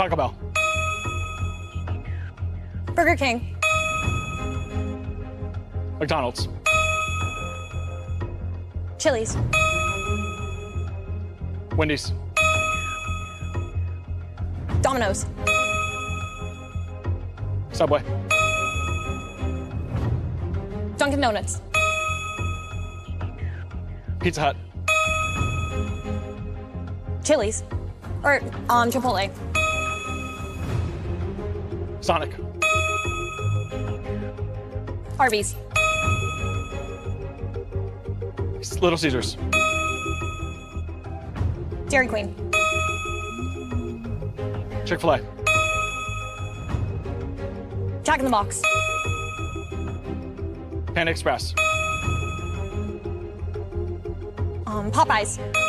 Taco Bell. Burger King. McDonald's. Chili's. Wendy's. Domino's. Subway. Dunkin' Donuts. Pizza Hut. Chili's. Or, Chipotle. Sonic. Arby's. Little Caesars. Dairy Queen. Chick-fil-A. Jack in the Box. Panda Express. Popeyes.